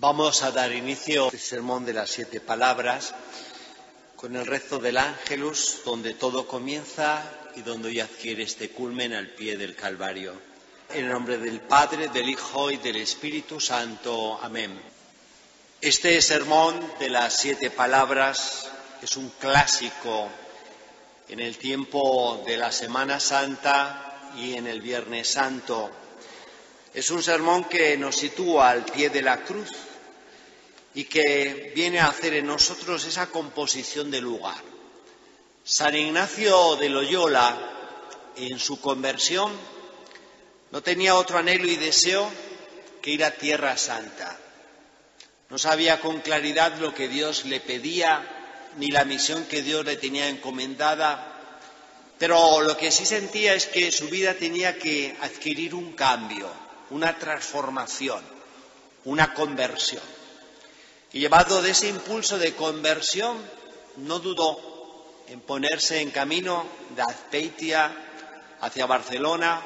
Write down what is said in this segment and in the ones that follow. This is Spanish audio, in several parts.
Vamos a dar inicio al sermón de las 7 palabras con el rezo del Ángelus, donde todo comienza y donde hoy adquiere este culmen al pie del Calvario. En el nombre del Padre, del Hijo y del Espíritu Santo. Amén. Este sermón de las 7 palabras es un clásico en el tiempo de la Semana Santa y en el Viernes Santo. Es un sermón que nos sitúa al pie de la cruz y que viene a hacer en nosotros esa composición de lugar. San Ignacio de Loyola, en su conversión, no tenía otro anhelo y deseo que ir a Tierra Santa. No sabía con claridad lo que Dios le pedía, ni la misión que Dios le tenía encomendada, pero lo que sí sentía es que su vida tenía que adquirir un cambio, una transformación, una conversión. Y llevado de ese impulso de conversión, no dudó en ponerse en camino de Azpeitia hacia Barcelona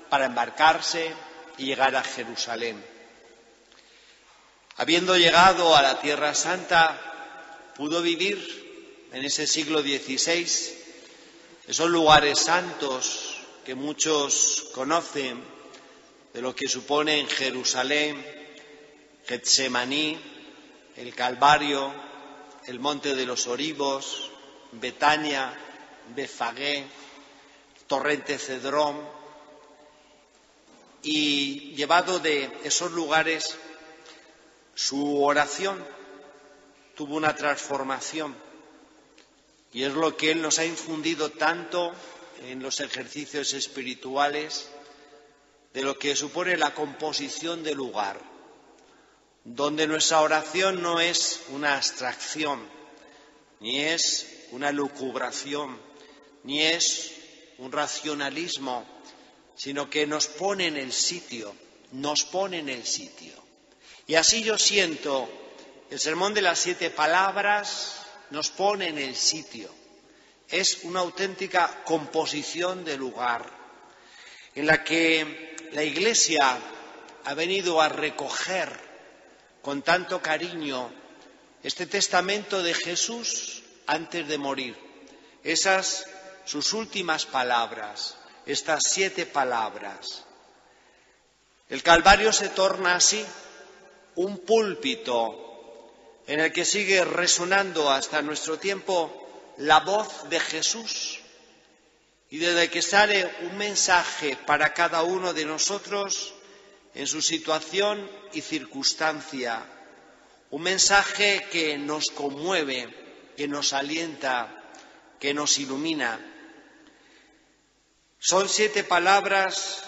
para embarcarse y llegar a Jerusalén. Habiendo llegado a la Tierra Santa, pudo vivir en ese siglo XVI esos lugares santos que muchos conocen, de lo que supone en Jerusalén, Getsemaní, el Calvario, el Monte de los Olivos, Betania, Betfagé, Torrente Cedrón. Y llevado de esos lugares, su oración tuvo una transformación. Y es lo que Él nos ha infundido tanto en los ejercicios espirituales, de lo que supone la composición de lugar, donde nuestra oración no es una abstracción, ni es una lucubración, ni es un racionalismo, sino que nos pone en el sitio, Y así yo siento, el sermón de las 7 palabras nos pone en el sitio. Es una auténtica composición de lugar, en la que la Iglesia ha venido a recoger con tanto cariño este testamento de Jesús antes de morir. Esas sus últimas palabras, estas 7 palabras. El Calvario se torna así un púlpito en el que sigue resonando hasta nuestro tiempo la voz de Jesús, y desde el que sale un mensaje para cada uno de nosotros en su situación y circunstancia, un mensaje que nos conmueve, que nos alienta, que nos ilumina. Son 7 palabras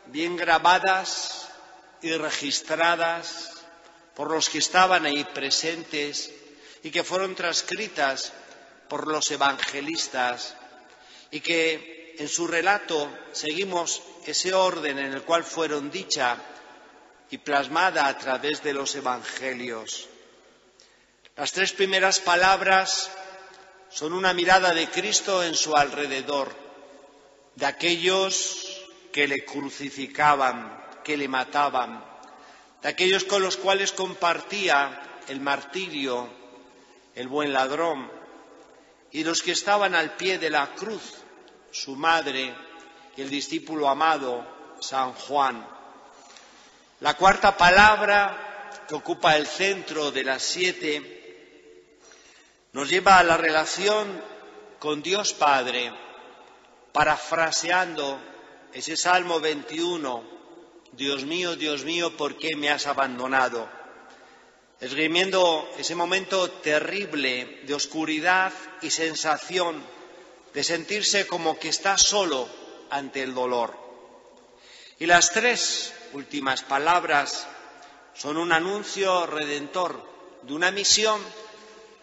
bien grabadas y registradas por los que estaban ahí presentes y que fueron transcritas por los evangelistas, y que en su relato seguimos ese orden en el cual fueron dichas y plasmada a través de los evangelios. Las 3 primeras palabras son una mirada de Cristo en su alrededor, de aquellos que le crucificaban, que le mataban, de aquellos con los cuales compartía el martirio, el buen ladrón, y los que estaban al pie de la cruz, su madre y el discípulo amado, San Juan. La 4ª palabra, que ocupa el centro de las 7, nos lleva a la relación con Dios Padre, parafraseando ese Salmo 21, Dios mío, ¿por qué me has abandonado? Esgrimiendo ese momento terrible de oscuridad y sensación de sentirse como que está solo ante el dolor. Y las 3 últimas palabras son un anuncio redentor de una misión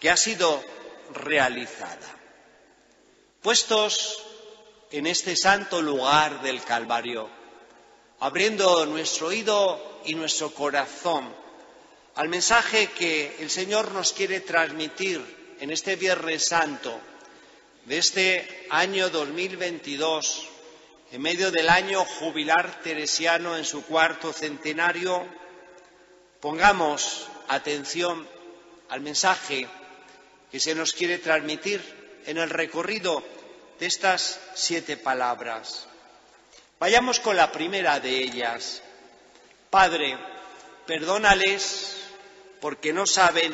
que ha sido realizada. Puestos en este santo lugar del Calvario, abriendo nuestro oído y nuestro corazón al mensaje que el Señor nos quiere transmitir en este Viernes Santo de este año 2022, en medio del año jubilar teresiano en su 4º centenario, pongamos atención al mensaje que se nos quiere transmitir en el recorrido de estas 7 palabras. Vayamos con la primera de ellas. Padre, perdónales porque no saben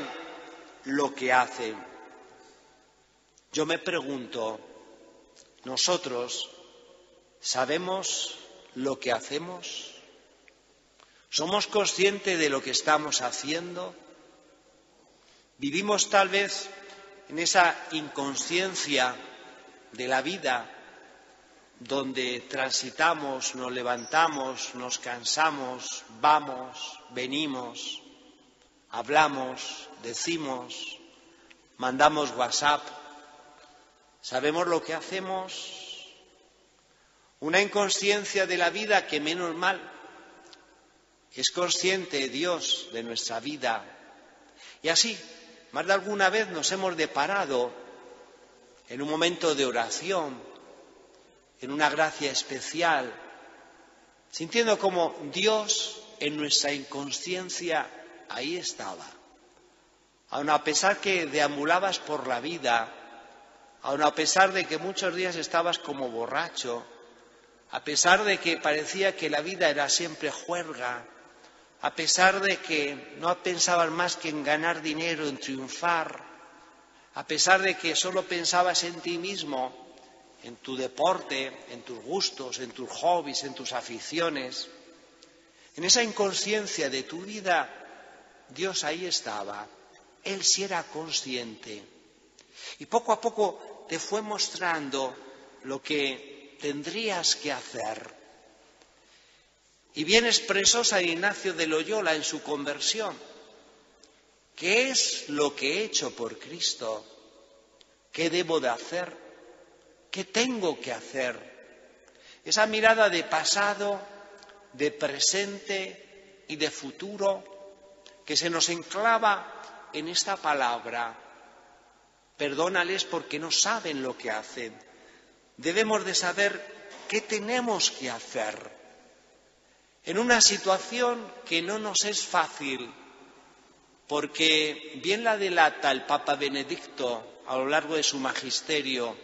lo que hacen. Yo me pregunto, ¿nosotros sabemos lo que hacemos? ¿Somos conscientes de lo que estamos haciendo? ¿Vivimos tal vez en esa inconsciencia de la vida donde transitamos, nos levantamos, nos cansamos, vamos, venimos, hablamos, decimos, mandamos WhatsApp? ¿Sabemos lo que hacemos? Una inconsciencia de la vida que, menos mal, es consciente Dios de nuestra vida. Y así, más de alguna vez nos hemos deparado en un momento de oración, en una gracia especial, sintiendo como Dios en nuestra inconsciencia ahí estaba. Aun a pesar que deambulabas por la vida, aun a pesar de que muchos días estabas como borracho, a pesar de que parecía que la vida era siempre juerga, a pesar de que no pensabas más que en ganar dinero, en triunfar, a pesar de que solo pensabas en ti mismo, en tu deporte, en tus gustos, en tus hobbies, en tus aficiones, en esa inconsciencia de tu vida, Dios ahí estaba. Él sí era consciente. Y poco a poco te fue mostrando lo que tendrías que hacer. Y bien expresó San Ignacio de Loyola en su conversión. ¿Qué es lo que he hecho por Cristo? ¿Qué debo de hacer? ¿Qué tengo que hacer? Esa mirada de pasado, de presente y de futuro que se nos enclava en esta palabra. Perdónales porque no saben lo que hacen. Debemos de saber qué tenemos que hacer en una situación que no nos es fácil, porque bien la delata el Papa Benedicto a lo largo de su magisterio.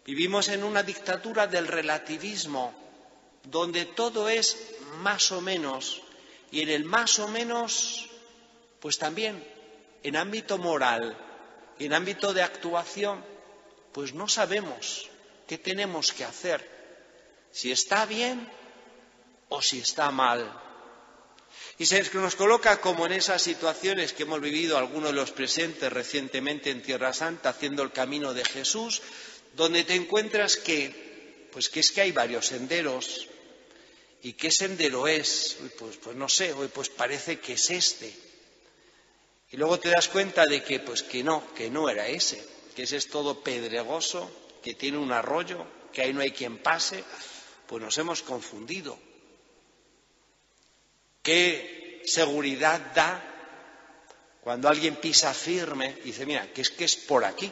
Vivimos en una dictadura del relativismo, donde todo es más o menos, y en el más o menos, pues también en ámbito moral y en ámbito de actuación, pues no sabemos qué tenemos que hacer, si está bien o si está mal. Y se nos coloca como en esas situaciones que hemos vivido algunos de los presentes recientemente en Tierra Santa, haciendo el camino de Jesús, donde te encuentras que es que hay varios senderos. ¿Y qué sendero es? Pues no sé, pues parece que es este. Y luego te das cuenta de que no era ese, que ese es todo pedregoso, que tiene un arroyo, que ahí no hay quien pase. Pues nos hemos confundido. ¿Qué seguridad da cuando alguien pisa firme y dice, mira, que es por aquí?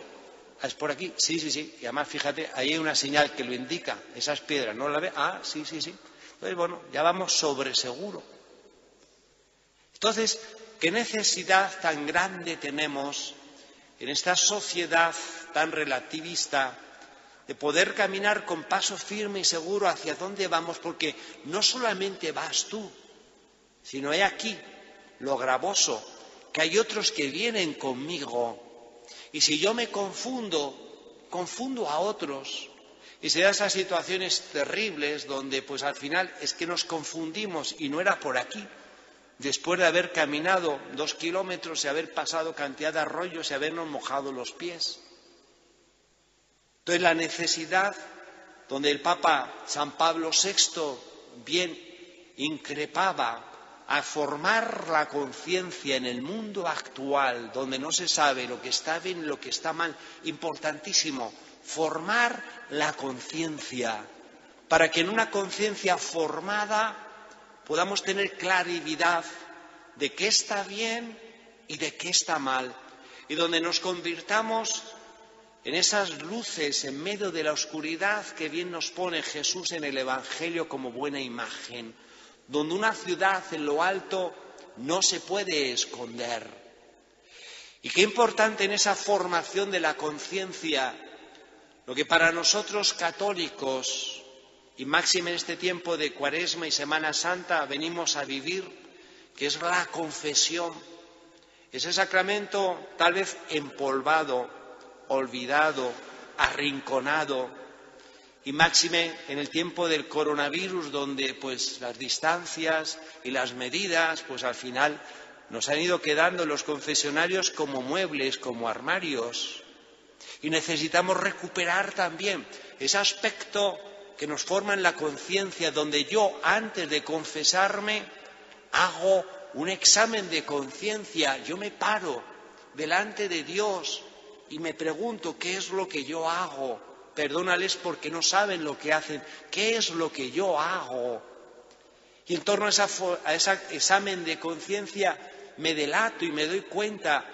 Ah, ¿es por aquí? Sí. Y además, fíjate, ahí hay una señal que lo indica. Esas piedras, ¿no la ve? Ah, sí. Entonces, bueno, ya vamos sobre seguro. Entonces, ¿qué necesidad tan grande tenemos en esta sociedad tan relativista de poder caminar con paso firme y seguro hacia dónde vamos? Porque no solamente vas tú, sino he aquí lo gravoso, que hay otros que vienen conmigo. Y si yo me confundo a otros. Y se dan esas situaciones terribles donde pues al final es que nos confundimos y no era por aquí. Después de haber caminado 2 kilómetros y haber pasado cantidad de arroyos y habernos mojado los pies. Entonces la necesidad, donde el Papa San Pablo VI bien increpaba a formar la conciencia en el mundo actual, donde no se sabe lo que está bien y lo que está mal, importantísimo, formar la conciencia, para que en una conciencia formada podamos tener claridad de qué está bien y de qué está mal, y donde nos convirtamos en esas luces en medio de la oscuridad que bien nos pone Jesús en el Evangelio como buena imagen, donde una ciudad en lo alto no se puede esconder. Y qué importante en esa formación de la conciencia, lo que para nosotros católicos, y máxime en este tiempo de Cuaresma y Semana Santa, venimos a vivir, que es la confesión. Ese sacramento tal vez empolvado, olvidado, arrinconado, y máxime en el tiempo del coronavirus, donde pues las distancias y las medidas pues al final nos han ido quedando en los confesionarios como muebles, como armarios, y necesitamos recuperar también ese aspecto que nos forma en la conciencia, donde yo antes de confesarme hago un examen de conciencia, yo me paro delante de Dios y me pregunto qué es lo que yo hago. Perdónales porque no saben lo que hacen. ¿Qué es lo que yo hago? Y en torno a ese examen de conciencia me delato y me doy cuenta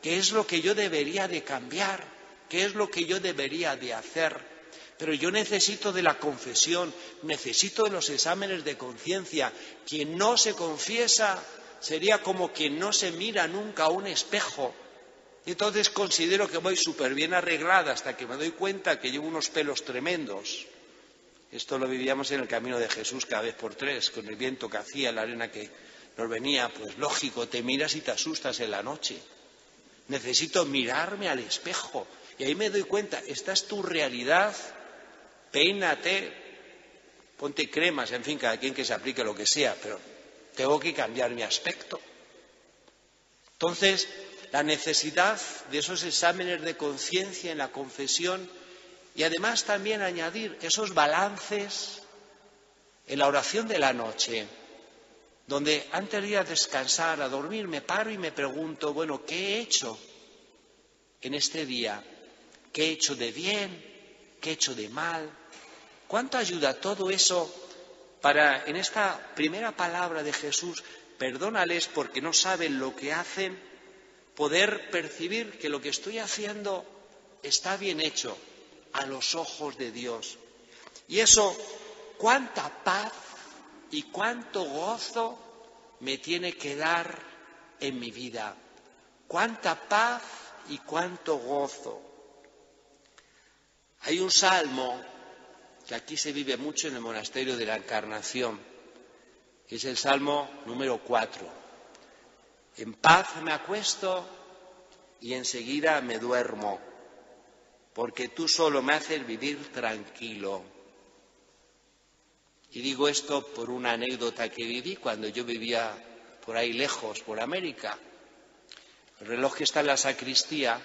qué es lo que yo debería de cambiar, qué es lo que yo debería de hacer. Pero yo necesito de la confesión, necesito de los exámenes de conciencia. Quien no se confiesa sería como quien no se mira nunca a un espejo. Y entonces considero que voy súper bien arreglada hasta que me doy cuenta que llevo unos pelos tremendos. Esto lo vivíamos en el camino de Jesús cada vez por tres, con el viento que hacía, la arena que nos venía. Pues lógico, te miras y te asustas en la noche. Necesito mirarme al espejo. Y ahí me doy cuenta, esta es tu realidad, peínate, ponte cremas, en fin, cada quien que se aplique lo que sea, pero tengo que cambiar mi aspecto. Entonces, la necesidad de esos exámenes de conciencia en la confesión y además también añadir esos balances en la oración de la noche, donde antes de ir a descansar, a dormir, me paro y me pregunto, bueno, ¿qué he hecho en este día? ¿Qué he hecho de bien? ¿Qué he hecho de mal? ¿Cuánto ayuda todo eso para, en esta primera palabra de Jesús, perdónales porque no saben lo que hacen, poder percibir que lo que estoy haciendo está bien hecho a los ojos de Dios? Y eso, cuánta paz y cuánto gozo me tiene que dar en mi vida. Cuánta paz y cuánto gozo. Hay un salmo que aquí se vive mucho en el monasterio de la Encarnación, que es el Salmo número 4. En paz me acuesto y enseguida me duermo, porque tú solo me haces vivir tranquilo. Y digo esto por una anécdota que viví cuando yo vivía por ahí lejos, por América. El reloj que está en la sacristía,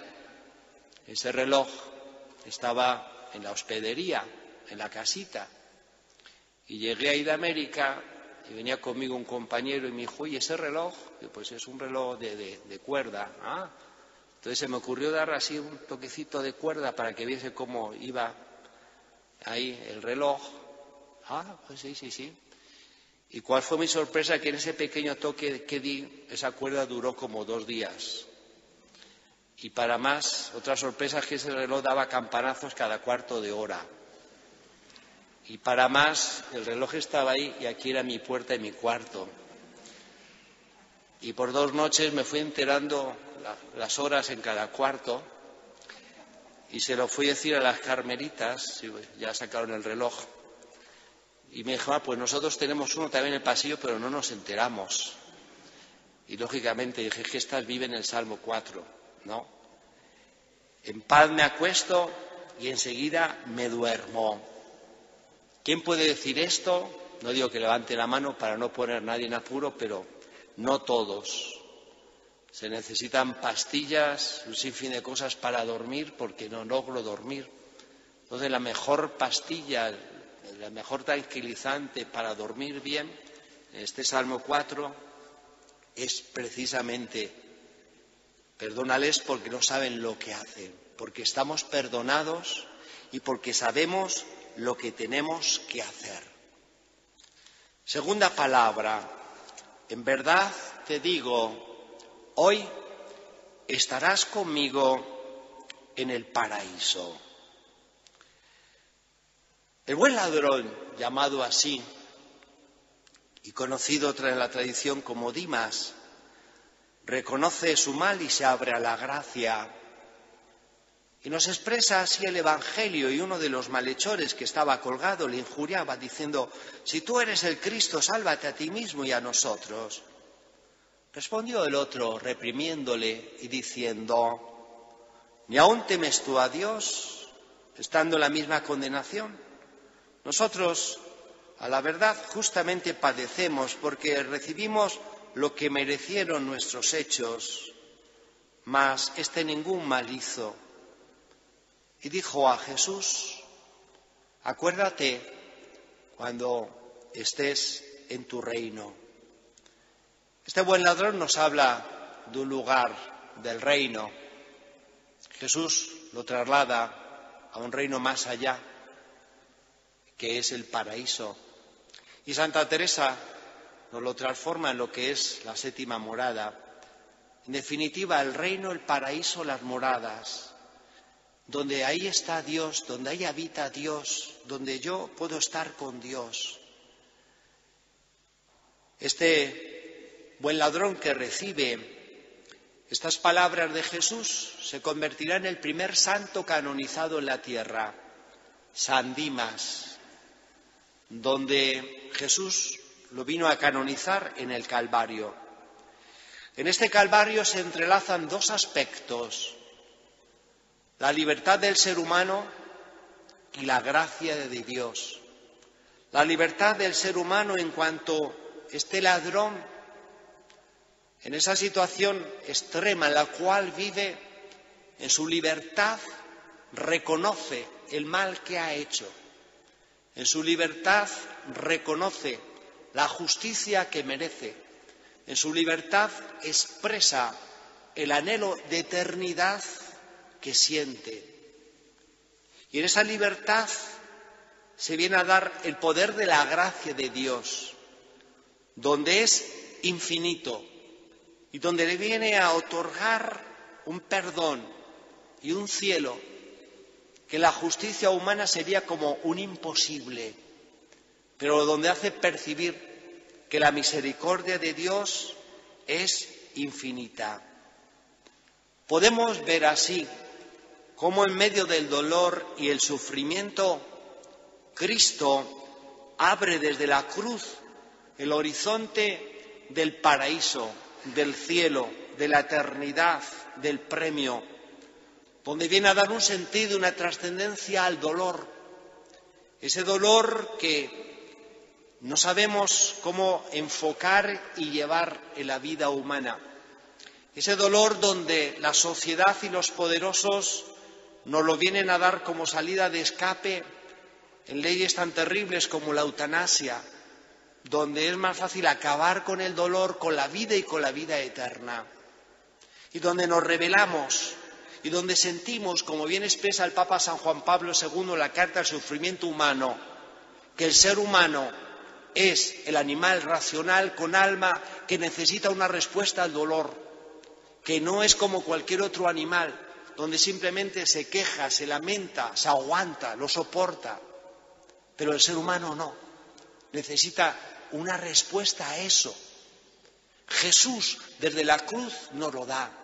ese reloj estaba en la hospedería, en la casita. Y llegué ahí de América y venía conmigo un compañero y me dijo, oye, ese reloj, pues es un reloj de cuerda. Ah, entonces se me ocurrió dar así un toquecito de cuerda para que viese cómo iba ahí el reloj. Ah, pues sí. ¿Y cuál fue mi sorpresa? Que en ese pequeño toque que di, esa cuerda duró como 2 días. Y para más, otra sorpresa es que ese reloj daba campanazos cada cuarto de hora. Y para más, el reloj estaba ahí y aquí era mi puerta y mi cuarto. Y por 2 noches me fui enterando las horas en cada cuarto y se lo fui a decir a las carmelitas, ya sacaron el reloj. Y me dijo, pues nosotros tenemos uno también en el pasillo, pero no nos enteramos. Y lógicamente dije, que estas viven en el Salmo 4, ¿no? En paz me acuesto y enseguida me duermo. ¿Quién puede decir esto? No digo que levante la mano para no poner a nadie en apuro, pero no todos. Se necesitan pastillas, un sinfín de cosas para dormir porque no logro dormir. Entonces la mejor pastilla, la mejor tranquilizante para dormir bien, en este Salmo 4, es precisamente perdónales porque no saben lo que hacen, porque estamos perdonados y porque sabemos lo que tenemos que hacer. Segunda palabra, en verdad te digo, hoy estarás conmigo en el paraíso. El buen ladrón, llamado así, y conocido en la tradición como Dimas, reconoce su mal y se abre a la gracia. Y nos expresa así el Evangelio, y uno de los malhechores que estaba colgado le injuriaba diciendo: si tú eres el Cristo, sálvate a ti mismo y a nosotros. Respondió el otro reprimiéndole y diciendo: ¿ni aún temes tú a Dios, estando en la misma condenación? Nosotros, a la verdad, justamente padecemos porque recibimos lo que merecieron nuestros hechos, mas éste ningún mal hizo. Y dijo a Jesús: acuérdate cuando estés en tu reino. Este buen ladrón nos habla de un lugar del reino. Jesús lo traslada a un reino más allá, que es el paraíso. Y Santa Teresa nos lo transforma en lo que es la séptima morada. En definitiva, el reino, el paraíso, las moradas, donde ahí está Dios, donde ahí habita Dios, donde yo puedo estar con Dios. Este buen ladrón que recibe estas palabras de Jesús se convertirá en el primer santo canonizado en la tierra, San Dimas, donde Jesús lo vino a canonizar en el Calvario. En este Calvario se entrelazan dos aspectos: la libertad del ser humano y la gracia de Dios. La libertad del ser humano en cuanto este ladrón, en esa situación extrema en la cual vive, en su libertad reconoce el mal que ha hecho. En su libertad reconoce la justicia que merece. En su libertad expresa el anhelo de eternidad que siente. Y en esa libertad se viene a dar el poder de la gracia de Dios, donde es infinito y donde le viene a otorgar un perdón y un cielo que la justicia humana sería como un imposible, pero donde hace percibir que la misericordia de Dios es infinita. Podemos ver así cómo en medio del dolor y el sufrimiento, Cristo abre desde la cruz el horizonte del paraíso, del cielo, de la eternidad, del premio, donde viene a dar un sentido, una trascendencia al dolor. Ese dolor que no sabemos cómo enfocar y llevar en la vida humana. Ese dolor donde la sociedad y los poderosos nos lo vienen a dar como salida de escape en leyes tan terribles como la eutanasia, donde es más fácil acabar con el dolor, con la vida y con la vida eterna. Y donde nos rebelamos y donde sentimos, como bien expresa el Papa San Juan Pablo II en la Carta al Sufrimiento Humano, que el ser humano es el animal racional con alma que necesita una respuesta al dolor, que no es como cualquier otro animal, donde simplemente se queja, se lamenta, se aguanta, lo soporta. Pero el ser humano no, necesita una respuesta a eso. Jesús desde la cruz nos lo da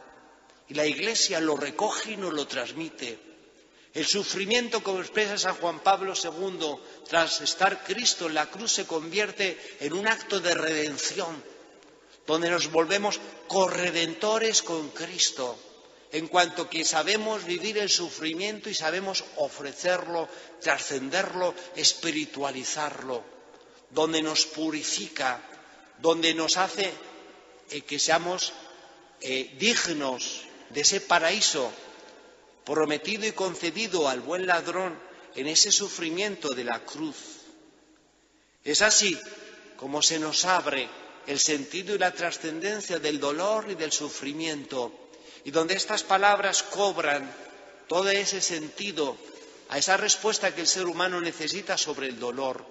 y la Iglesia lo recoge y nos lo transmite. El sufrimiento, como expresa San Juan Pablo II, tras estar Cristo en la cruz, se convierte en un acto de redención, donde nos volvemos corredentores con Cristo, en cuanto que sabemos vivir el sufrimiento y sabemos ofrecerlo, trascenderlo, espiritualizarlo, donde nos purifica, donde nos hace que seamos dignos de ese paraíso prometido y concedido al buen ladrón en ese sufrimiento de la cruz. Es así como se nos abre el sentido y la trascendencia del dolor y del sufrimiento, y donde estas palabras cobran todo ese sentido a esa respuesta que el ser humano necesita sobre el dolor,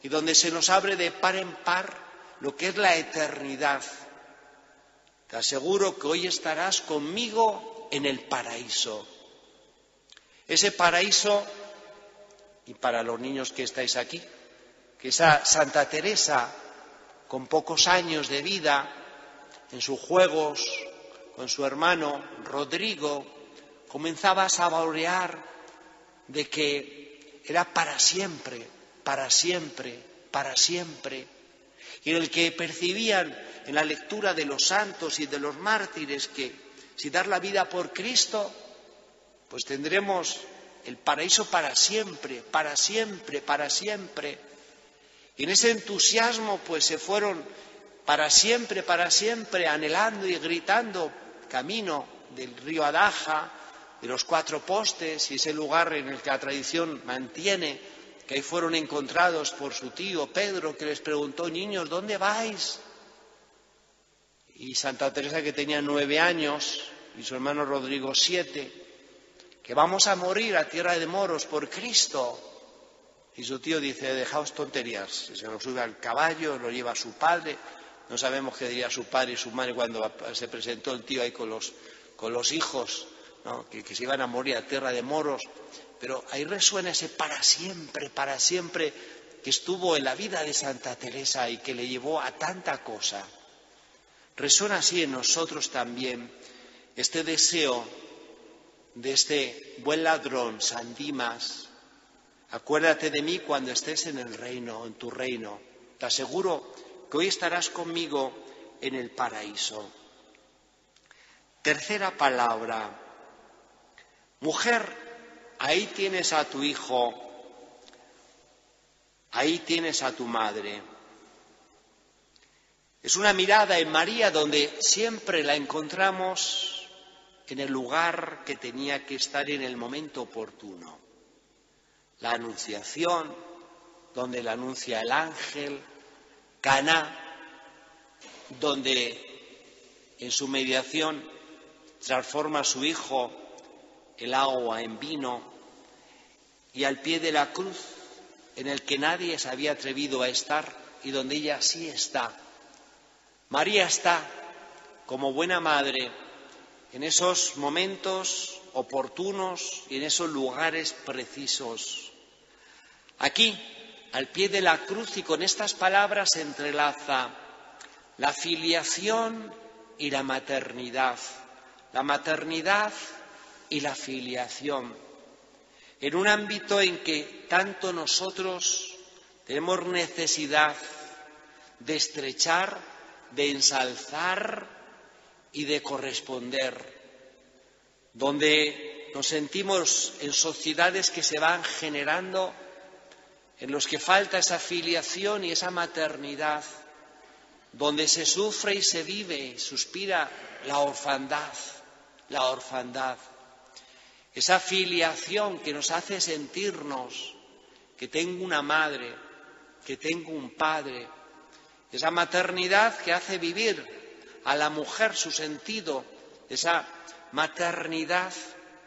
y donde se nos abre de par en par lo que es la eternidad. Te aseguro que hoy estarás conmigo en el paraíso. Ese paraíso, y para los niños que estáis aquí, que esa Santa Teresa con pocos años de vida, en sus juegos con su hermano Rodrigo, comenzaba a saborear de que era para siempre, para siempre, para siempre, y en el que percibían en la lectura de los santos y de los mártires que si dar la vida por Cristo, pues tendremos el paraíso para siempre, para siempre, para siempre. Y en ese entusiasmo pues se fueron para siempre, anhelando y gritando camino del río Adaja, de los Cuatro Postes, y ese lugar en el que la tradición mantiene que ahí fueron encontrados por su tío Pedro, que les preguntó: niños, ¿dónde vais? Y Santa Teresa, que tenía 9 años, y su hermano Rodrigo 7, que vamos a morir a tierra de moros por Cristo. Y su tío dice: dejaos tonterías, se lo sube al caballo, lo lleva a su padre. No sabemos qué diría su padre y su madre cuando se presentó el tío ahí con los hijos, ¿no? que se iban a morir a tierra de moros. Pero ahí resuena ese para siempre, que estuvo en la vida de Santa Teresa y que le llevó a tanta cosa. Resuena así en nosotros también este deseo de este buen ladrón, San Dimas. Acuérdate de mí cuando estés en el reino, en tu reino. Te aseguro que hoy estarás conmigo en el paraíso. Tercera palabra. Mujer, ahí tienes a tu hijo, ahí tienes a tu madre. Es una mirada en María donde siempre la encontramos en el lugar que tenía que estar en el momento oportuno. La Anunciación, donde la anuncia el ángel, Caná, donde en su mediación transforma a su hijo el agua en vino, y al pie de la cruz, en el que nadie se había atrevido a estar y donde ella sí está. María está como buena madre en esos momentos oportunos y en esos lugares precisos. Aquí, al pie de la cruz, y con estas palabras se entrelaza la filiación y la maternidad y la filiación, en un ámbito en que tanto nosotros tenemos necesidad de estrechar, de ensalzar y de corresponder, donde nos sentimos en sociedades que se van generando, en los que falta esa filiación y esa maternidad, donde se sufre y se vive, suspira la orfandad, esa filiación que nos hace sentirnos que tengo una madre, que tengo un padre, esa maternidad que hace vivir a la mujer su sentido, esa maternidad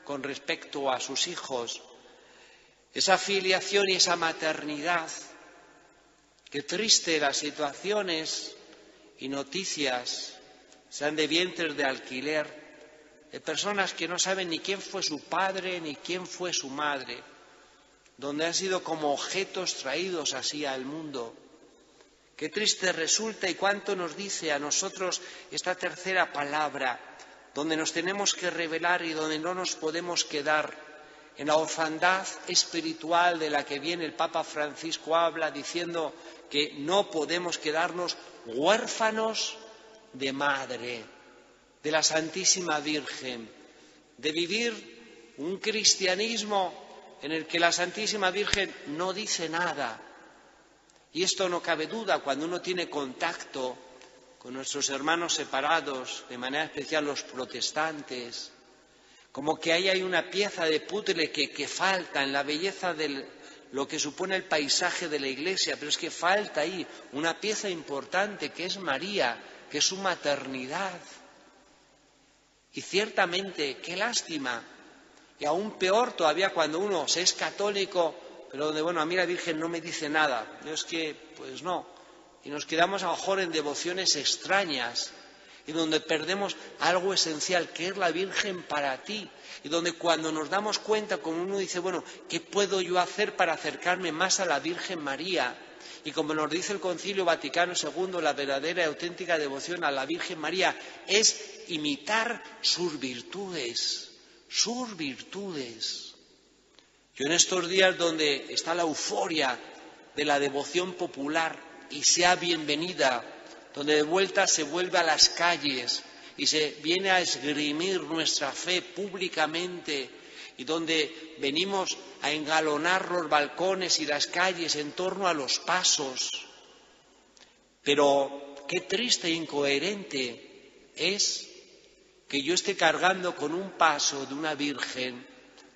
con respecto a sus hijos, esa filiación y esa maternidad. Qué triste las situaciones y noticias sean de vientres de alquiler, de personas que no saben ni quién fue su padre ni quién fue su madre, donde han sido como objetos traídos así al mundo. Qué triste resulta y cuánto nos dice a nosotros esta tercera palabra, donde nos tenemos que revelar y donde no nos podemos quedar en la orfandad espiritual de la que viene el Papa Francisco habla, diciendo que no podemos quedarnos huérfanos de madre, de la Santísima Virgen, de vivir un cristianismo en el que la Santísima Virgen no dice nada. Y esto no cabe duda cuando uno tiene contacto con nuestros hermanos separados, de manera especial los protestantes, como que ahí hay una pieza de puzzle que falta en la belleza de lo que supone el paisaje de la Iglesia, pero es que falta ahí una pieza importante que es María, que es su maternidad. Y ciertamente, qué lástima, y aún peor todavía cuando uno se es católico, pero donde, bueno, a mí la Virgen no me dice nada, yo es que, pues no, y nos quedamos a lo mejor en devociones extrañas, y donde perdemos algo esencial, que es la Virgen para ti, y donde cuando nos damos cuenta, como uno dice, bueno, ¿qué puedo yo hacer para acercarme más a la Virgen María? Y como nos dice el Concilio Vaticano II, la verdadera y auténtica devoción a la Virgen María es imitar sus virtudes, sus virtudes. Yo en estos días donde está la euforia de la devoción popular y sea bienvenida, donde de vuelta se vuelve a las calles y se viene a esgrimir nuestra fe públicamente y donde venimos a engalonar los balcones y las calles en torno a los pasos. Pero qué triste e incoherente es que yo esté cargando con un paso de una Virgen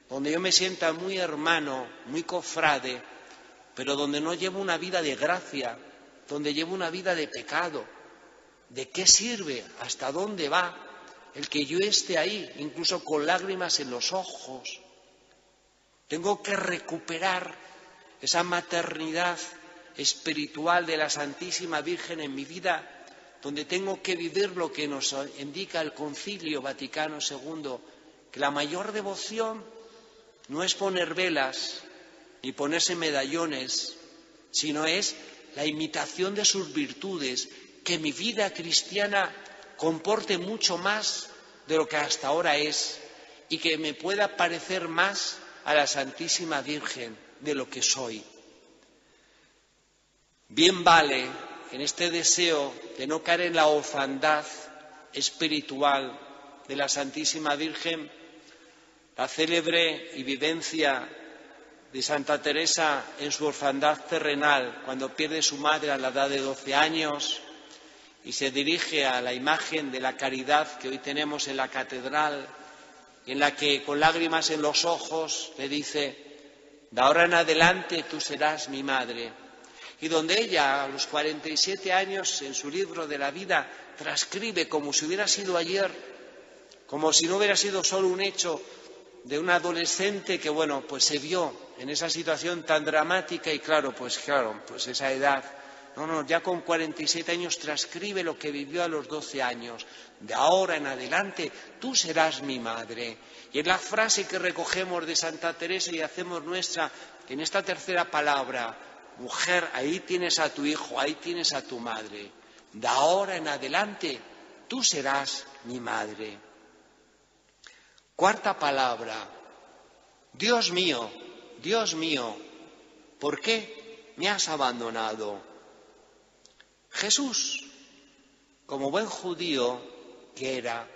donde yo me sienta muy hermano, muy cofrade, pero donde no llevo una vida de gracia, donde llevo una vida de pecado. ¿De qué sirve? ¿Hasta dónde va el que yo esté ahí, incluso con lágrimas en los ojos? Tengo que recuperar esa maternidad espiritual de la Santísima Virgen en mi vida, donde tengo que vivir lo que nos indica el Concilio Vaticano II, que la mayor devoción no es poner velas ni ponerse medallones, sino es la imitación de sus virtudes, que mi vida cristiana comporte mucho más de lo que hasta ahora es y que me pueda parecer más a la Santísima Virgen de lo que soy. Bien vale, en este deseo de no caer en la orfandad espiritual de la Santísima Virgen, la célebre y vivencia de Santa Teresa en su orfandad terrenal, cuando pierde su madre a la edad de 12 años y se dirige a la imagen de la caridad que hoy tenemos en la catedral, en la que con lágrimas en los ojos le dice: de ahora en adelante tú serás mi madre. Y donde ella, a los 47 años, en su libro de la vida, transcribe como si hubiera sido ayer, como si no hubiera sido solo un hecho de un adolescente que, bueno, pues se vio en esa situación tan dramática y claro, pues esa edad. No, ya con 47 años transcribe lo que vivió a los 12 años. De ahora en adelante tú serás mi madre. Y es la frase que recogemos de Santa Teresa y hacemos nuestra en esta tercera palabra: mujer, ahí tienes a tu hijo, ahí tienes a tu madre. De ahora en adelante tú serás mi madre. Cuarta palabra: Dios mío, ¿por qué me has abandonado? Jesús, como buen judío que era,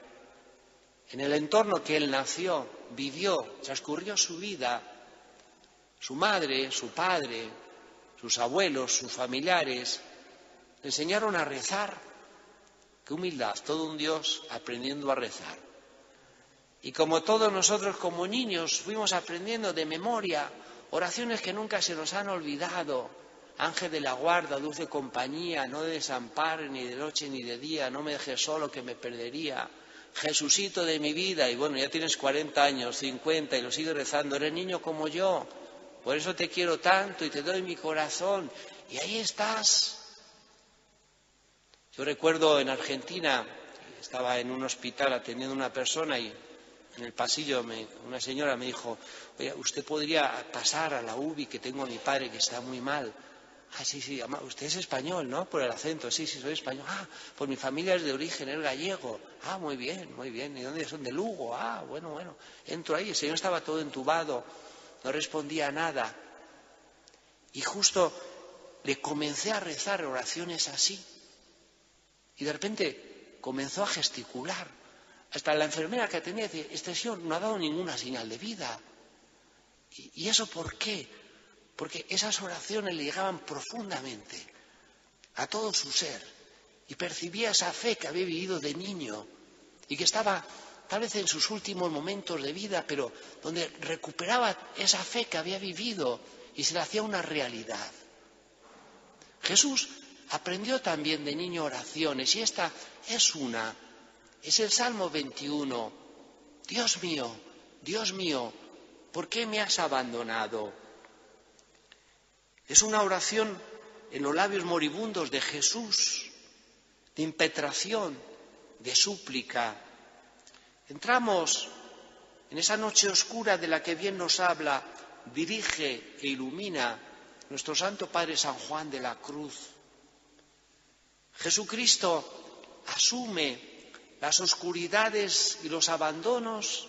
en el entorno que él nació, vivió, transcurrió su vida, su madre, su padre, sus abuelos, sus familiares, le enseñaron a rezar. Qué humildad, todo un Dios aprendiendo a rezar. Y como todos nosotros como niños fuimos aprendiendo de memoria oraciones que nunca se nos han olvidado. Ángel de la guarda, dulce compañía, no me desampares ni de noche ni de día, no me dejes solo que me perdería. Jesucito de mi vida, y bueno, ya tienes 40 años, 50 y lo sigues rezando, eres niño como yo, por eso te quiero tanto y te doy mi corazón, y ahí estás. Yo recuerdo en Argentina, estaba en un hospital atendiendo a una persona y en el pasillo una señora me dijo: oye, ¿usted podría pasar a la UBI que tengo a mi padre que está muy mal? Ah, sí, usted es español, ¿no? Por el acento, sí, soy español. Ah, pues mi familia es de origen, es gallego. Ah, muy bien. ¿Y dónde son? De Lugo. Ah, bueno. Entro ahí, el señor estaba todo entubado, no respondía nada. Y justo le comencé a rezar oraciones así. Y de repente comenzó a gesticular. Hasta la enfermera que atendía decía: este señor no ha dado ninguna señal de vida. ¿Y eso por qué? Porque esas oraciones le llegaban profundamente a todo su ser y percibía esa fe que había vivido de niño y que estaba tal vez en sus últimos momentos de vida, pero donde recuperaba esa fe que había vivido y se le hacía una realidad. Jesús aprendió también de niño oraciones y esta es el Salmo 21. Dios mío, ¿por qué me has abandonado? Es una oración en los labios moribundos de Jesús, de impetración, de súplica. Entramos en esa noche oscura de la que bien nos habla, dirige e ilumina nuestro Santo Padre San Juan de la Cruz. Jesucristo asume las oscuridades y los abandonos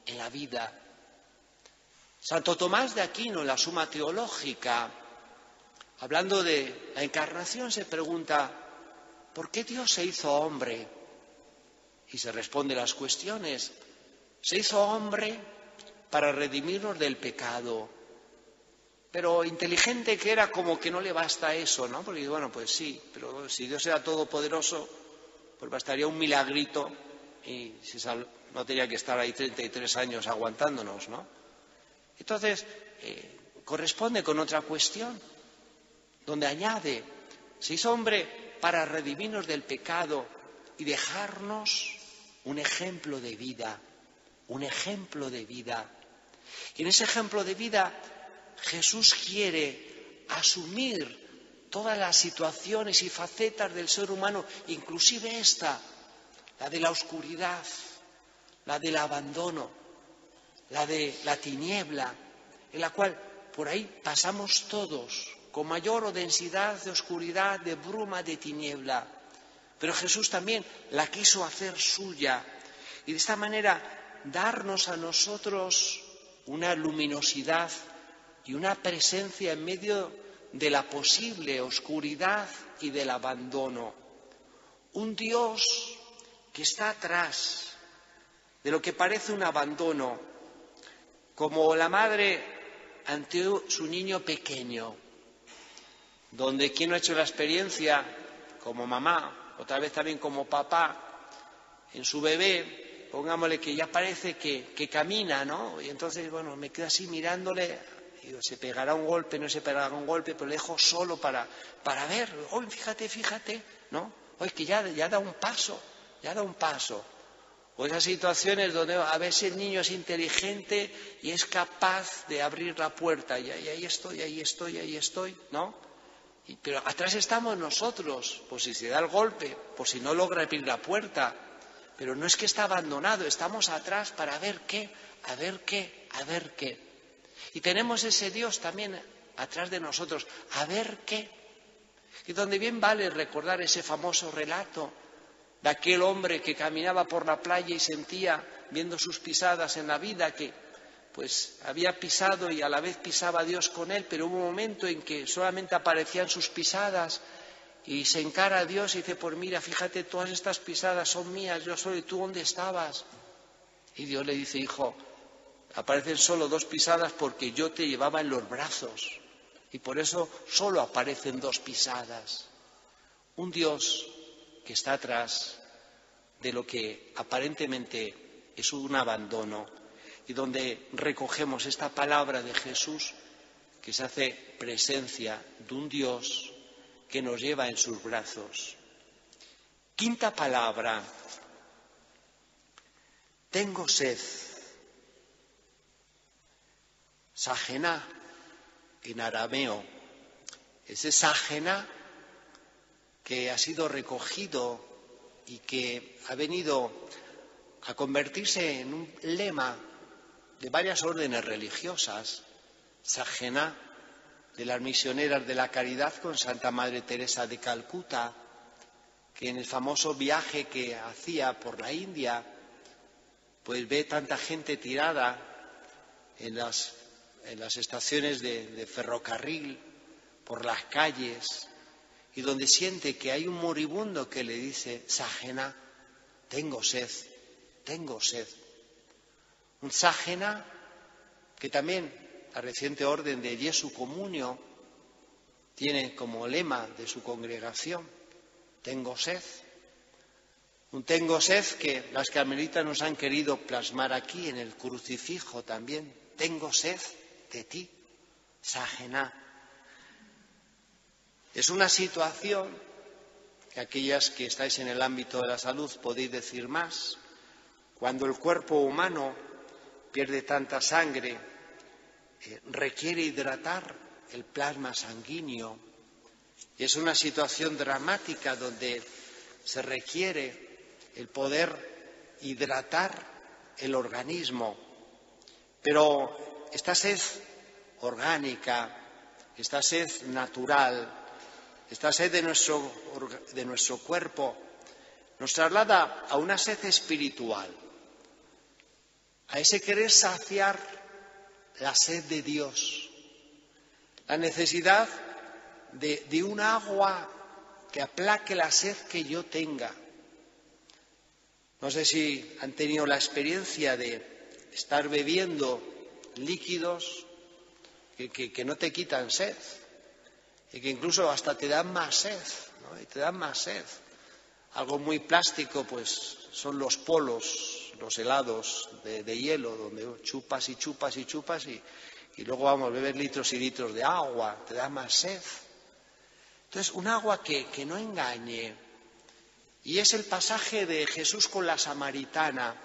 en la vida. Santo Tomás de Aquino, en la Suma Teológica, hablando de la encarnación, se pregunta, ¿por qué Dios se hizo hombre? Y se responde las cuestiones. Se hizo hombre para redimirnos del pecado. Pero inteligente que era, como que no le basta eso, ¿no? Porque, bueno, pues sí, pero si Dios era todopoderoso, pues bastaría un milagrito y no tenía que estar ahí 33 años aguantándonos, ¿no? Entonces, corresponde con otra cuestión, donde añade, se hizo hombre para redimirnos del pecado y dejarnos un ejemplo de vida, un ejemplo de vida. Y en ese ejemplo de vida, Jesús quiere asumir todas las situaciones y facetas del ser humano, inclusive esta, la de la oscuridad, la del abandono, la de la tiniebla, en la cual por ahí pasamos todos, con mayor o densidad de oscuridad, de bruma, de tiniebla. Pero Jesús también la quiso hacer suya y de esta manera darnos a nosotros una luminosidad y una presencia en medio de la posible oscuridad y del abandono. Un Dios que está atrás de lo que parece un abandono, como la madre ante su niño pequeño, donde quien no ha hecho la experiencia, como mamá, otra vez también como papá, en su bebé, pongámosle que ya parece que camina, ¿no? Y entonces, bueno, me quedo así mirándole, digo, se pegará un golpe, no se pegará un golpe, pero le dejo solo para ver, oh, fíjate, ¿no? Oye, que ya da un paso, O esas situaciones donde a veces el niño es inteligente y es capaz de abrir la puerta, y ahí estoy, ¿no? Pero atrás estamos nosotros, por si se da el golpe, por si no logra abrir la puerta. Pero no es que está abandonado, estamos atrás para ver qué. Y tenemos ese Dios también atrás de nosotros, a ver qué. Y donde bien vale recordar ese famoso relato de aquel hombre que caminaba por la playa y sentía, viendo sus pisadas en la vida, que pues había pisado y a la vez pisaba a Dios con él, pero hubo un momento en que solamente aparecían sus pisadas y se encara a Dios y dice, pues mira, fíjate, todas estas pisadas son mías, yo soy, ¿tú dónde estabas? Y Dios le dice, hijo, aparecen solo 2 pisadas porque yo te llevaba en los brazos y por eso solo aparecen 2 pisadas. Un Dios que está atrás de lo que aparentemente es un abandono y donde recogemos esta palabra de Jesús que se hace presencia de un Dios que nos lleva en sus brazos. Quinta palabra, tengo sed. Sajená, en arameo, ese sajená que ha sido recogido y que ha venido a convertirse en un lema de varias órdenes religiosas, sajená, de las misioneras de la caridad con Santa Madre Teresa de Calcuta, que en el famoso viaje que hacía por la India, pues ve tanta gente tirada en las estaciones de ferrocarril, por las calles, y donde siente que hay un moribundo que le dice, Sajená, tengo sed. Un Sajená que también la reciente orden de Jesu Comunio tiene como lema de su congregación, tengo sed. Un tengo sed que las carmelitas nos han querido plasmar aquí en el crucifijo también. Tengo sed de ti, Sajená. Es una situación que aquellas que estáis en el ámbito de la salud podéis decir más. Cuando el cuerpo humano pierde tanta sangre, requiere hidratar el plasma sanguíneo. Y es una situación dramática donde se requiere el poder hidratar el organismo. Pero esta sed orgánica, esta sed natural, esta sed de nuestro cuerpo, nos traslada a una sed espiritual, a ese querer saciar la sed de Dios, la necesidad de un agua que aplaque la sed que yo tenga. No sé si han tenido la experiencia de estar bebiendo líquidos que no te quitan sed y que incluso hasta te dan más sed, ¿no? Y te dan más sed. Algo muy plástico, pues, son los polos, los helados de hielo, donde chupas y chupas y chupas y luego vamos a beber litros y litros de agua, te da más sed. Entonces, un agua que no engañe. Y es el pasaje de Jesús con la samaritana,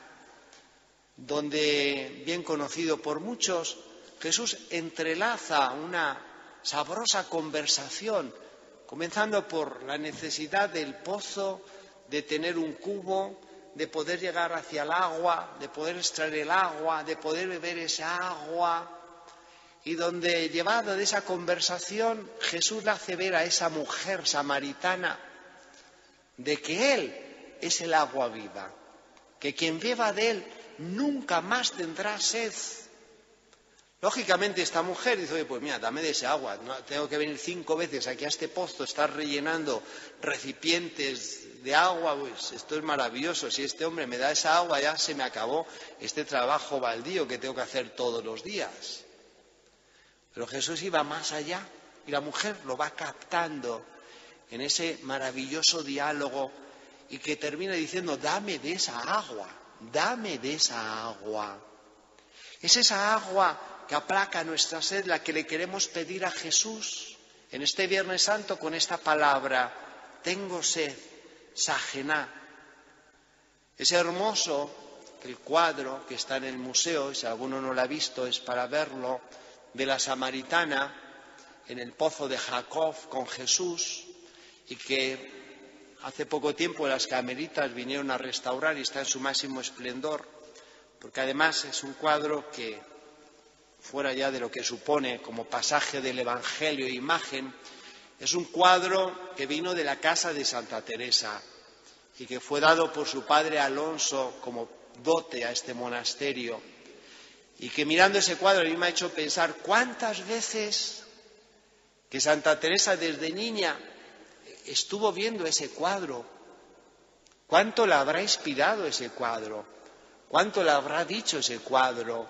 donde, bien conocido por muchos, Jesús entrelaza una sabrosa conversación, comenzando por la necesidad del pozo, de tener un cubo, de poder llegar hacia el agua, de poder extraer el agua, de poder beber esa agua, y donde, llevado de esa conversación, Jesús le hace ver a esa mujer samaritana de que Él es el agua viva, que quien beba de Él nunca más tendrá sed. Lógicamente esta mujer dice, oye, pues mira, dame de esa agua, no, tengo que venir 5 veces aquí a este pozo, estar rellenando recipientes de agua, pues esto es maravilloso, si este hombre me da esa agua ya se me acabó este trabajo baldío que tengo que hacer todos los días. Pero Jesús iba más allá y la mujer lo va captando en ese maravilloso diálogo y que termina diciendo, dame de esa agua, dame de esa agua. Es esa agua que aplaca nuestra sed la que le queremos pedir a Jesús en este Viernes Santo con esta palabra, tengo sed, sajená. Es hermoso el cuadro que está en el museo, si alguno no lo ha visto es para verlo, de la samaritana en el pozo de Jacob con Jesús y que hace poco tiempo las carmelitas vinieron a restaurar y está en su máximo esplendor, porque además es un cuadro que, fuera ya de lo que supone como pasaje del Evangelio e imagen, es un cuadro que vino de la casa de Santa Teresa y que fue dado por su padre Alonso como dote a este monasterio. Y que mirando ese cuadro a mí me ha hecho pensar cuántas veces que Santa Teresa desde niña estuvo viendo ese cuadro, cuánto la habrá inspirado ese cuadro, cuánto le habrá dicho ese cuadro.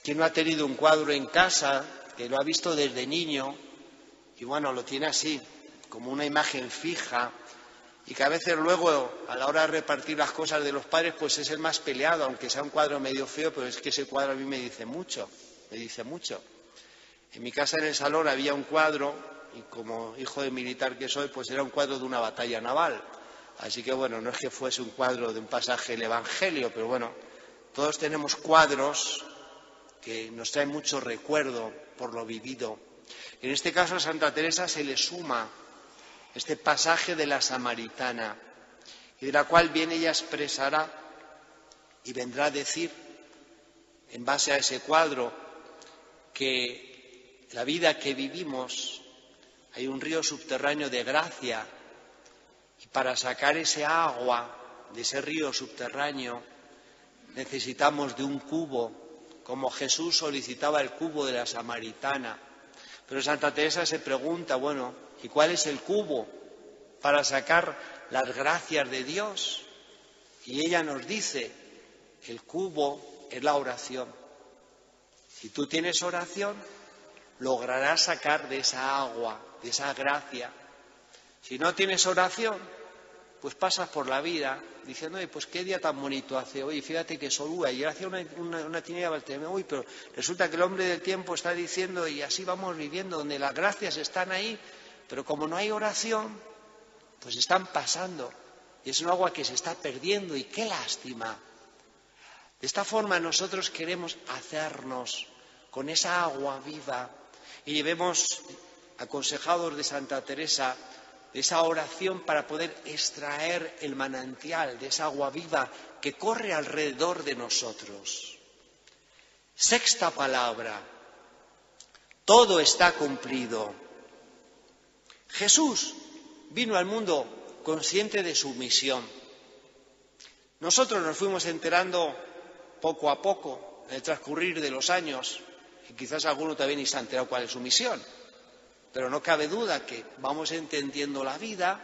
¿Quién no ha tenido un cuadro en casa que lo ha visto desde niño y bueno, lo tiene así, como una imagen fija? Y que a veces luego, a la hora de repartir las cosas de los padres, pues es el más peleado, aunque sea un cuadro medio feo, pero es que ese cuadro a mí me dice mucho, me dice mucho. En mi casa en el salón había un cuadro, y como hijo de militar que soy, pues era un cuadro de una batalla naval. Así que bueno, no es que fuese un cuadro de un pasaje del Evangelio, pero bueno, todos tenemos cuadros que nos traen mucho recuerdo por lo vivido. En este caso a Santa Teresa se le suma este pasaje de la samaritana, y de la cual bien ella expresará y vendrá a decir, en base a ese cuadro, que la vida que vivimos hay un río subterráneo de gracia, y para sacar ese agua de ese río subterráneo necesitamos de un cubo, como Jesús solicitaba el cubo de la samaritana. Pero Santa Teresa se pregunta, bueno, ¿y cuál es el cubo para sacar las gracias de Dios? Y ella nos dice, el cubo es la oración. Si tú tienes oración, lograrás sacar de esa agua, de esa gracia. Si no tienes oración, pues pasas por la vida diciendo, pues qué día tan bonito hace hoy, fíjate que solúa, y hacía una tiniebla, uy, pero resulta que el hombre del tiempo está diciendo, y así vamos viviendo, donde las gracias están ahí, pero como no hay oración, pues están pasando, y es un agua que se está perdiendo, y qué lástima. De esta forma nosotros queremos hacernos con esa agua viva, y llevemos, aconsejados de Santa Teresa, de esa oración para poder extraer el manantial de esa agua viva que corre alrededor de nosotros. Sexta palabra, Todo está cumplido. Jesús vino al mundo consciente de su misión. Nosotros nos fuimos enterando poco a poco, en el transcurrir de los años, y quizás alguno también ni se ha enterado cuál es su misión, pero no cabe duda que vamos entendiendo la vida,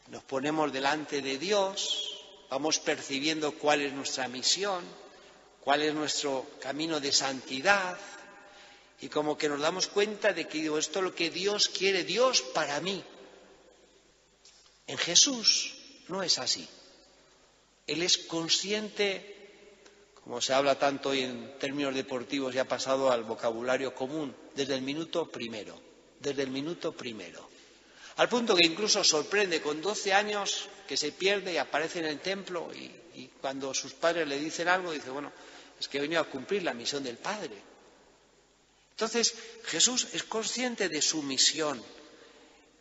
nos ponemos delante de Dios, vamos percibiendo cuál es nuestra misión, cuál es nuestro camino de santidad, y como que nos damos cuenta de que esto es lo que Dios quiere, Dios para mí. En Jesús no es así. Él es consciente, como se habla tanto hoy en términos deportivos y ha pasado al vocabulario común, desde el minuto primero, al punto que incluso sorprende con 12 años que se pierde y aparece en el templo y cuando sus padres le dicen algo dice, bueno, es que he venido a cumplir la misión del Padre. Entonces Jesús es consciente de su misión,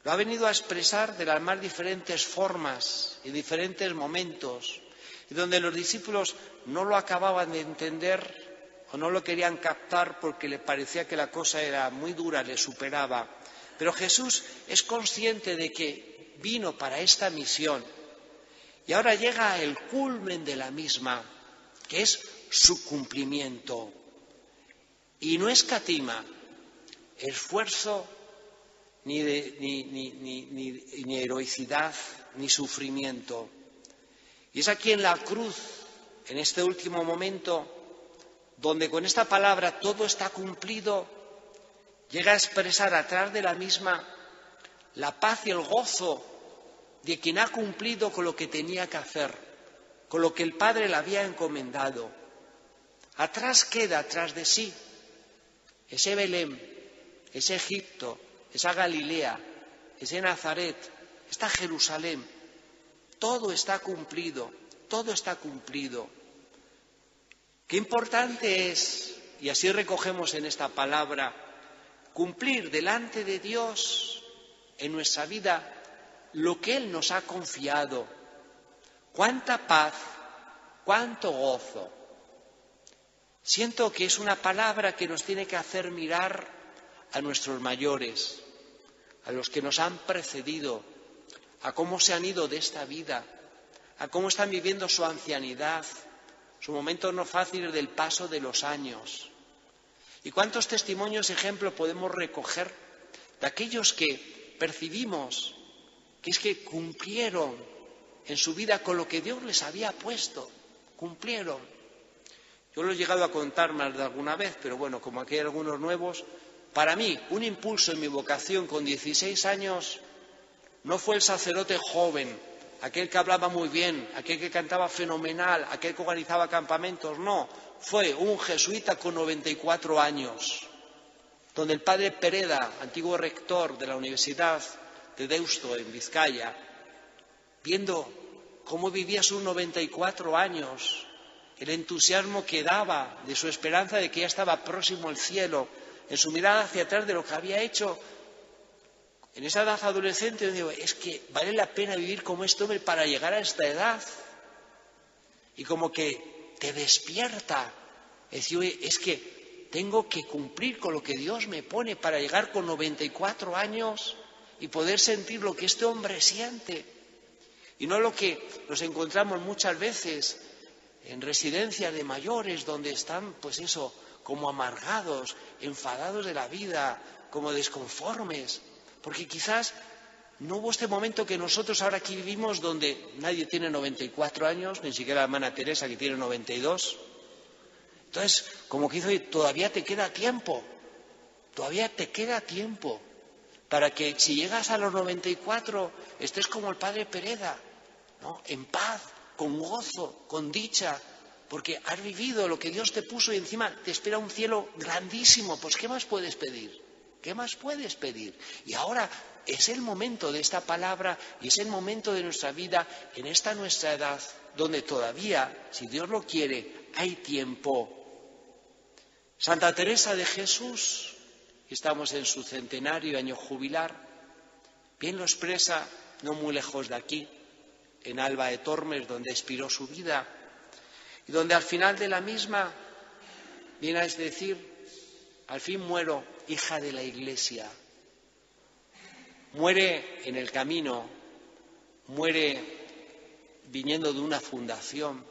lo ha venido a expresar de las más diferentes formas y diferentes momentos, y donde los discípulos no lo acababan de entender o no lo querían captar porque le parecía que la cosa era muy dura, le superaba. Pero Jesús es consciente de que vino para esta misión y ahora llega el culmen de la misma, que es su cumplimiento. Y no escatima esfuerzo, ni heroicidad, ni sufrimiento. Y es aquí en la cruz, en este último momento, donde con esta palabra todo está cumplido, llega a expresar atrás de la misma la paz y el gozo de quien ha cumplido con lo que tenía que hacer, con lo que el Padre le había encomendado. Atrás queda, atrás de sí, ese Belén, ese Egipto, esa Galilea, ese Nazaret, esta Jerusalén. Todo está cumplido, todo está cumplido. Qué importante es, y así recogemos en esta palabra, cumplir delante de Dios en nuestra vida lo que Él nos ha confiado. Cuánta paz, cuánto gozo. Siento que es una palabra que nos tiene que hacer mirar a nuestros mayores, a los que nos han precedido, a cómo se han ido de esta vida, a cómo están viviendo su ancianidad, sus momentos no fáciles del paso de los años. Y cuántos testimonios, ejemplos podemos recoger de aquellos que percibimos que es que cumplieron en su vida con lo que Dios les había puesto, cumplieron. Yo lo he llegado a contar más de alguna vez, pero bueno, como aquí hay algunos nuevos, para mí un impulso en mi vocación con 16 años no fue el sacerdote joven, aquel que hablaba muy bien, aquel que cantaba fenomenal, aquel que organizaba campamentos, no, fue un jesuita con 94 años, donde el padre Pereda, antiguo rector de la Universidad de Deusto en Vizcaya, viendo cómo vivía sus 94 años, el entusiasmo que daba de su esperanza de que ya estaba próximo al cielo, en su mirada hacia atrás de lo que había hecho en esa edad adolescente, digo, es que vale la pena vivir como este hombre para llegar a esta edad. Y como que te despierta, es decir, oye, es que tengo que cumplir con lo que Dios me pone para llegar con 94 años y poder sentir lo que este hombre siente. Y no lo que nos encontramos muchas veces en residencias de mayores donde están, pues eso, como amargados, enfadados de la vida, como desconformes, porque quizás no hubo este momento que nosotros ahora aquí vivimos donde nadie tiene 94 años, ni siquiera la hermana Teresa que tiene 92. Entonces, como que dice, todavía te queda tiempo para que si llegas a los 94 estés como el padre Pereda, ¿no? En paz, con gozo, con dicha, porque has vivido lo que Dios te puso y encima te espera un cielo grandísimo. Pues ¿qué más puedes pedir? ¿Qué más puedes pedir? Y ahora es el momento de esta palabra y es el momento de nuestra vida en esta nuestra edad donde todavía, si Dios lo quiere, hay tiempo. Santa Teresa de Jesús, estamos en su centenario, año jubilar, bien lo expresa no muy lejos de aquí, en Alba de Tormes, donde expiró su vida, y donde al final de la misma viene a decir al fin muero, hija de la Iglesia. Muere en el camino, muere viniendo de una fundación,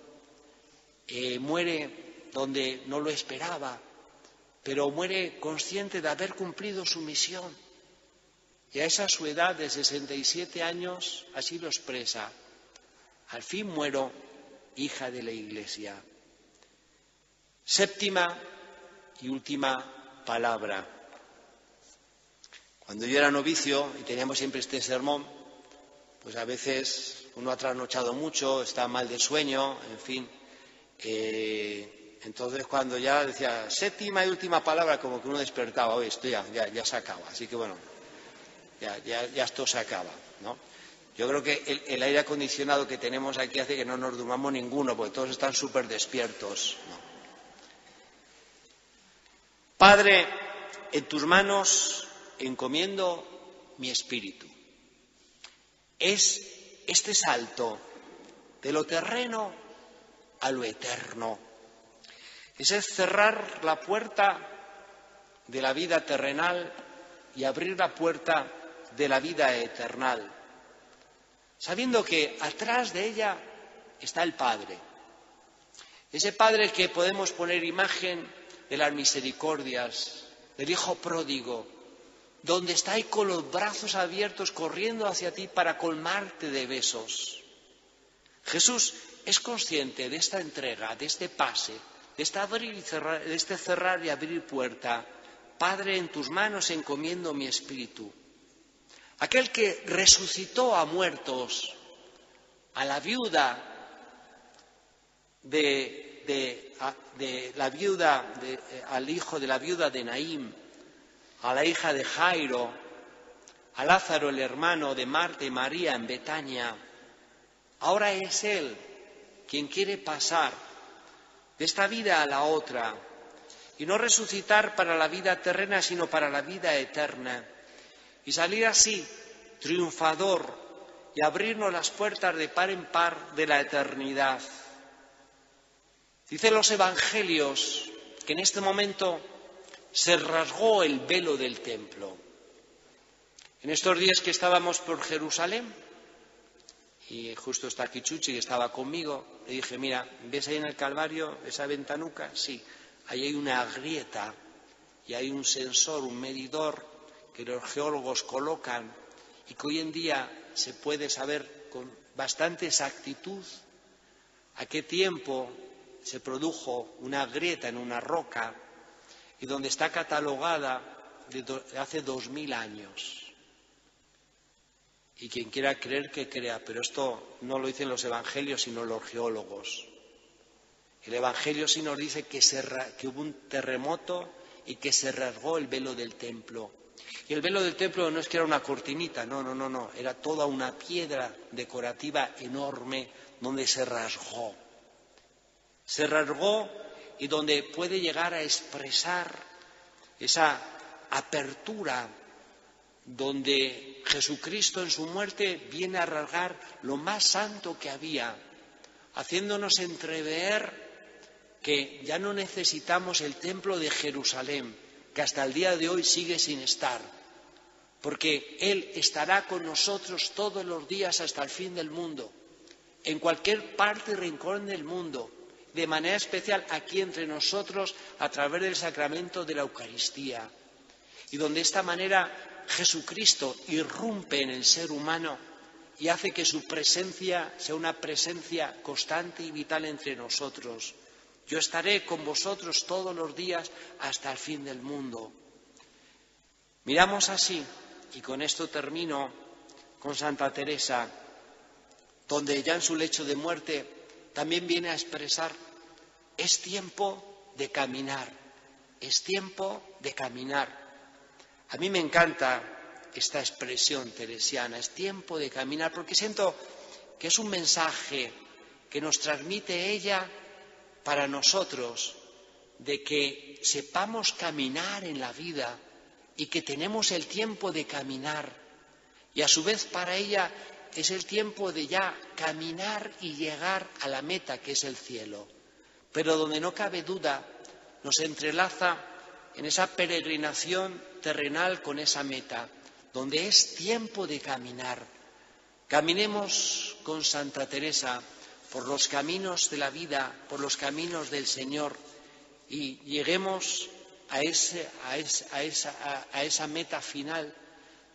muere donde no lo esperaba, pero muere consciente de haber cumplido su misión. Y a esa su edad de 67 años así lo expresa: al fin muero, hija de la Iglesia. Séptima y última palabra. Cuando yo era novicio y teníamos siempre este sermón, pues a veces uno ha trasnochado mucho, está mal de sueño, en fin. Entonces cuando ya decía séptima y última palabra, como que uno despertaba: oye, esto ya se acaba. Así que bueno, ya esto se acaba, ¿no? Yo creo que el aire acondicionado que tenemos aquí hace que no nos durmamos ninguno, porque todos están súper despiertos, ¿no? Padre, en tus manos encomiendo mi espíritu. Es este salto de lo terreno a lo eterno. Ese es cerrar la puerta de la vida terrenal y abrir la puerta de la vida eternal, sabiendo que atrás de ella está el Padre. Ese Padre que podemos poner imagen de las misericordias, del Hijo pródigo, donde está ahí con los brazos abiertos corriendo hacia ti para colmarte de besos. Jesús es consciente de esta entrega, de este pase, de este abrir y cerrar, de este cerrar y abrir puerta. Padre, en tus manos encomiendo mi espíritu. Aquel que resucitó a muertos, a la viuda al hijo de la viuda de Naín, a la hija de Jairo, a Lázaro, el hermano de Marta y María en Betania. Ahora es Él quien quiere pasar de esta vida a la otra y no resucitar para la vida terrena, sino para la vida eterna, y salir así triunfador y abrirnos las puertas de par en par de la eternidad. Dicen los evangelios que en este momento se rasgó el velo del templo. En estos días que estábamos por Jerusalén, y justo está aquí Chuchi, que estaba conmigo, le dije: mira, ¿ves ahí en el Calvario esa ventanuca? Sí, ahí hay una grieta y hay un sensor, un medidor que los geólogos colocan y que hoy en día se puede saber con bastante exactitud a qué tiempo se produjo una grieta en una roca y donde está catalogada de hace 2000 años. Y quien quiera creer que crea, pero esto no lo dicen los evangelios sino los geólogos. El evangelio sí nos dice que hubo un terremoto y que se rasgó el velo del templo. Y el velo del templo no es que era una cortinita, no, era toda una piedra decorativa enorme donde se rasgó. Se rasgó y donde puede llegar a expresar esa apertura donde Jesucristo en su muerte viene a rasgar lo más santo que había, haciéndonos entrever que ya no necesitamos el templo de Jerusalén, que hasta el día de hoy sigue sin estar, porque Él estará con nosotros todos los días hasta el fin del mundo, en cualquier parte y rincón del mundo, de manera especial aquí entre nosotros a través del sacramento de la Eucaristía, y donde de esta manera Jesucristo irrumpe en el ser humano y hace que su presencia sea una presencia constante y vital entre nosotros. Yo estaré con vosotros todos los días hasta el fin del mundo. Miramos así, y con esto termino, con Santa Teresa, donde ya en su lecho de muerte también viene a expresar: es tiempo de caminar, es tiempo de caminar. A mí me encanta esta expresión teresiana, es tiempo de caminar, porque siento que es un mensaje que nos transmite ella para nosotros, de que sepamos caminar en la vida y que tenemos el tiempo de caminar. Y a su vez para ella es el tiempo de ya caminar y llegar a la meta, que es el cielo. Pero donde no cabe duda, nos entrelaza en esa peregrinación terrenal con esa meta, donde es tiempo de caminar. Caminemos con Santa Teresa por los caminos de la vida, por los caminos del Señor, y lleguemos a esa meta final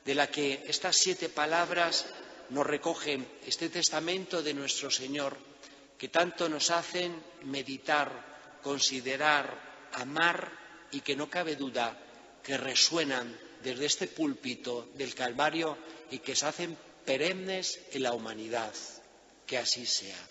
de la que estas 7 palabras nos recogen, este testamento de nuestro Señor, que tanto nos hacen meditar, considerar, amar y que no cabe duda que resuenan desde este púlpito del Calvario y que se hacen perennes en la humanidad. Que así sea.